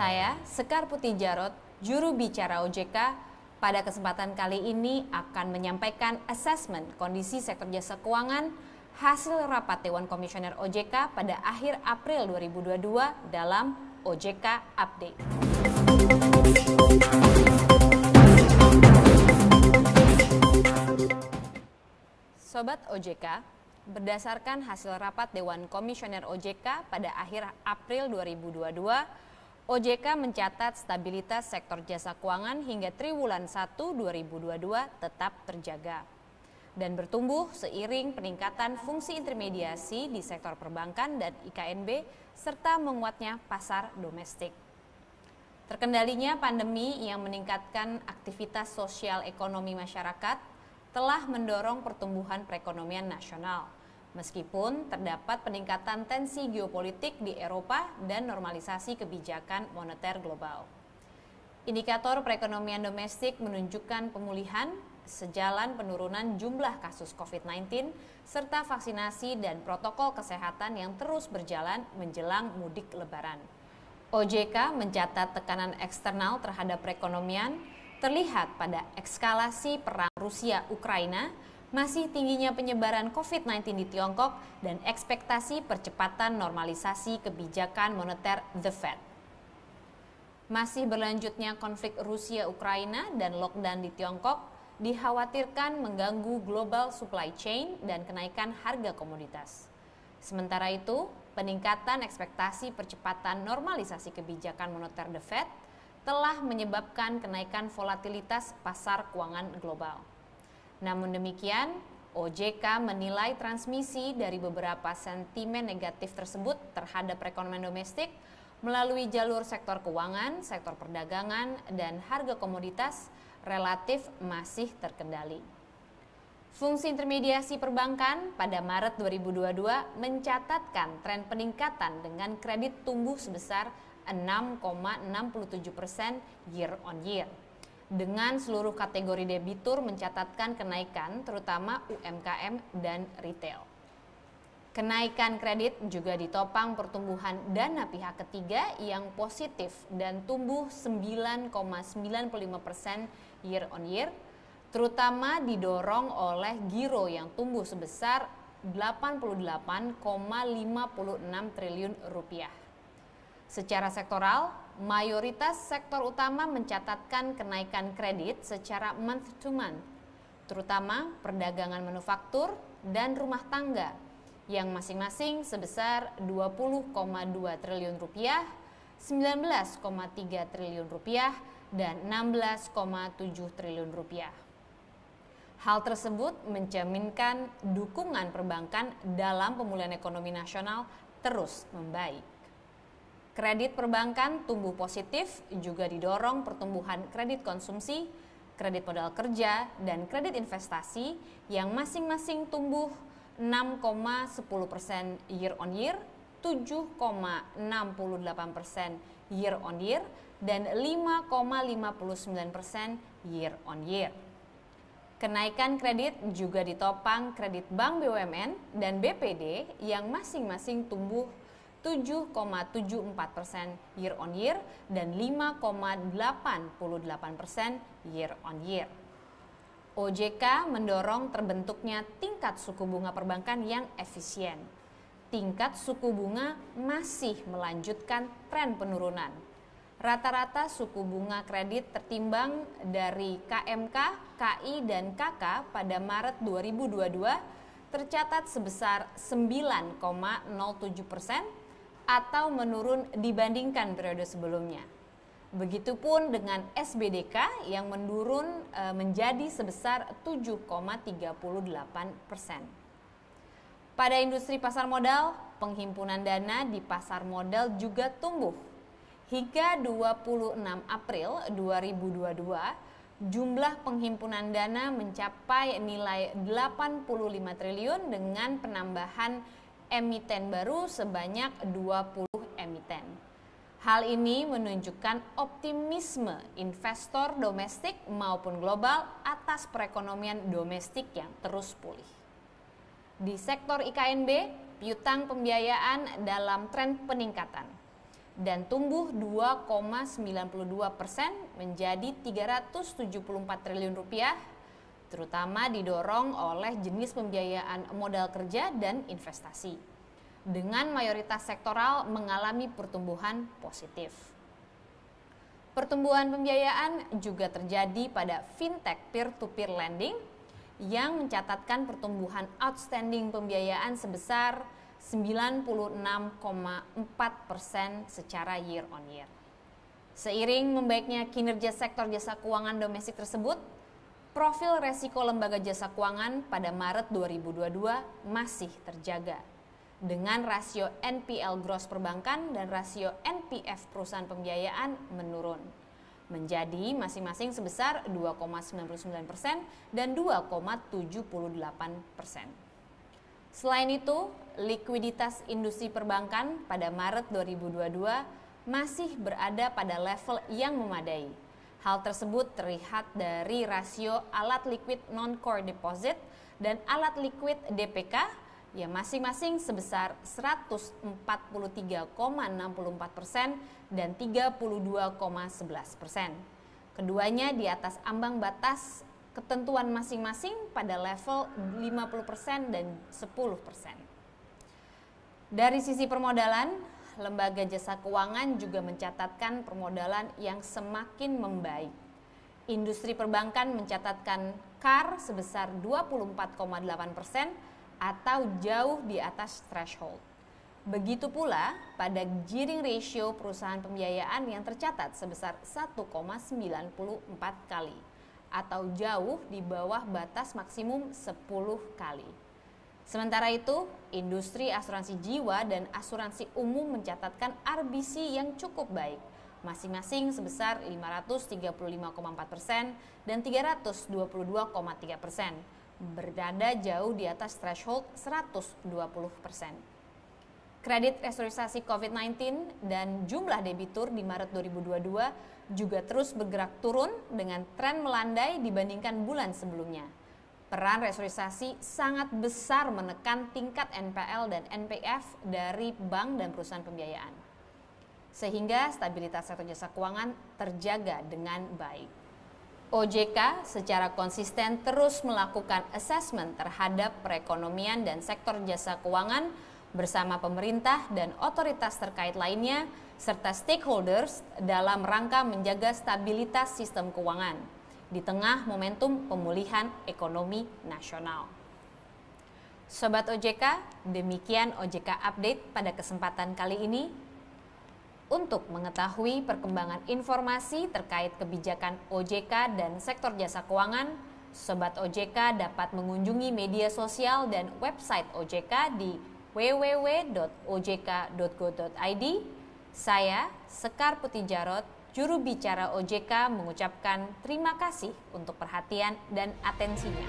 Saya, Sekar Putih Jarot, juru bicara OJK, pada kesempatan kali ini akan menyampaikan asesmen kondisi sektor jasa keuangan hasil rapat Dewan Komisioner OJK pada akhir April 2022 dalam OJK Update. Sobat OJK, berdasarkan hasil rapat Dewan Komisioner OJK pada akhir April 2022, OJK mencatat stabilitas sektor jasa keuangan hingga triwulan 1 2022 tetap terjaga dan bertumbuh seiring peningkatan fungsi intermediasi di sektor perbankan dan IKNB serta menguatnya pasar domestik. Terkendalinya pandemi yang meningkatkan aktivitas sosial ekonomi masyarakat telah mendorong pertumbuhan perekonomian nasional. Meskipun terdapat peningkatan tensi geopolitik di Eropa dan normalisasi kebijakan moneter global. Indikator perekonomian domestik menunjukkan pemulihan sejalan penurunan jumlah kasus COVID-19 serta vaksinasi dan protokol kesehatan yang terus berjalan menjelang mudik Lebaran. OJK mencatat tekanan eksternal terhadap perekonomian terlihat pada eskalasi perang Rusia-Ukraina, masih tingginya penyebaran COVID-19 di Tiongkok, dan ekspektasi percepatan normalisasi kebijakan moneter The Fed. Masih berlanjutnya konflik Rusia-Ukraina dan lockdown di Tiongkok dikhawatirkan mengganggu global supply chain dan kenaikan harga komoditas. Sementara itu, peningkatan ekspektasi percepatan normalisasi kebijakan moneter The Fed telah menyebabkan kenaikan volatilitas pasar keuangan global. Namun demikian, OJK menilai transmisi dari beberapa sentimen negatif tersebut terhadap perekonomian domestik melalui jalur sektor keuangan, sektor perdagangan, dan harga komoditas relatif masih terkendali. Fungsi intermediasi perbankan pada Maret 2022 mencatatkan tren peningkatan dengan kredit tumbuh sebesar 6,67% year on year. Dengan seluruh kategori debitur mencatatkan kenaikan terutama UMKM dan retail. Kenaikan kredit juga ditopang pertumbuhan dana pihak ketiga yang positif dan tumbuh 9,95% year on year, terutama didorong oleh giro yang tumbuh sebesar 88,56 triliun rupiah. Secara sektoral, mayoritas sektor utama mencatatkan kenaikan kredit secara month to month, terutama perdagangan manufaktur dan rumah tangga yang masing-masing sebesar 20,2 triliun rupiah, 19,3 triliun rupiah, dan 16,7 triliun rupiah. Hal tersebut mencerminkan dukungan perbankan dalam pemulihan ekonomi nasional terus membaik. Kredit perbankan tumbuh positif juga didorong pertumbuhan kredit konsumsi, kredit modal kerja, dan kredit investasi yang masing-masing tumbuh 6,10% year on year, 7,68% year on year, dan 5,59% year on year. Kenaikan kredit juga ditopang kredit bank BUMN dan BPD yang masing-masing tumbuh 7,74% year on year dan 5,88% year on year. OJK mendorong terbentuknya tingkat suku bunga perbankan yang efisien. Tingkat suku bunga masih melanjutkan tren penurunan. Rata-rata suku bunga kredit tertimbang dari KMK, KI, dan KK pada Maret 2022 tercatat sebesar 9,07%, atau menurun dibandingkan periode sebelumnya. Begitupun dengan SBDK yang menurun menjadi sebesar 7,38%. Pada industri pasar modal, penghimpunan dana di pasar modal juga tumbuh. Hingga 26 April 2022, jumlah penghimpunan dana mencapai nilai 85 triliun dengan penambahan emiten baru sebanyak 20 emiten. Hal ini menunjukkan optimisme investor domestik maupun global atas perekonomian domestik yang terus pulih. Di sektor IKNB, piutang pembiayaan dalam tren peningkatan. dan tumbuh 2,92% menjadi 374 triliun rupiah, terutama didorong oleh jenis pembiayaan modal kerja dan investasi, dengan mayoritas sektoral mengalami pertumbuhan positif. Pertumbuhan pembiayaan juga terjadi pada fintech peer-to-peer lending yang mencatatkan pertumbuhan outstanding pembiayaan sebesar 96,4% secara year on year. Seiring membaiknya kinerja sektor jasa keuangan domestik tersebut, profil resiko lembaga jasa keuangan pada Maret 2022 masih terjaga dengan rasio NPL gross perbankan dan rasio NPF perusahaan pembiayaan menurun menjadi masing-masing sebesar 2,99% dan 2,78%. Selain itu, likuiditas industri perbankan pada Maret 2022 masih berada pada level yang memadai. Hal tersebut terlihat dari rasio alat liquid non-core deposit dan alat liquid DPK yang masing-masing sebesar 143,64% dan 32,11%. Keduanya di atas ambang batas ketentuan masing-masing pada level 50% dan 10%. Dari sisi permodalan, lembaga jasa keuangan juga mencatatkan permodalan yang semakin membaik. Industri perbankan mencatatkan CAR sebesar 24,8% atau jauh di atas threshold. Begitu pula pada gearing ratio perusahaan pembiayaan yang tercatat sebesar 1,94 kali atau jauh di bawah batas maksimum 10 kali. Sementara itu, industri asuransi jiwa dan asuransi umum mencatatkan RBC yang cukup baik, masing-masing sebesar 535,4% dan 322,3%, berada jauh di atas threshold 120%. Kredit restrukturisasi COVID-19 dan jumlah debitur di Maret 2022 juga terus bergerak turun dengan tren melandai dibandingkan bulan sebelumnya. Peran restrukturisasi sangat besar menekan tingkat NPL dan NPF dari bank dan perusahaan pembiayaan, sehingga stabilitas sektor jasa keuangan terjaga dengan baik. OJK secara konsisten terus melakukan asesmen terhadap perekonomian dan sektor jasa keuangan bersama pemerintah dan otoritas terkait lainnya serta stakeholders dalam rangka menjaga stabilitas sistem keuangan di tengah momentum pemulihan ekonomi nasional. Sobat OJK, demikian OJK Update pada kesempatan kali ini. Untuk mengetahui perkembangan informasi terkait kebijakan OJK dan sektor jasa keuangan, Sobat OJK dapat mengunjungi media sosial dan website OJK di www.ojk.go.id. Saya, Sekar Putih Jarot, juru bicara OJK, mengucapkan terima kasih untuk perhatian dan atensinya.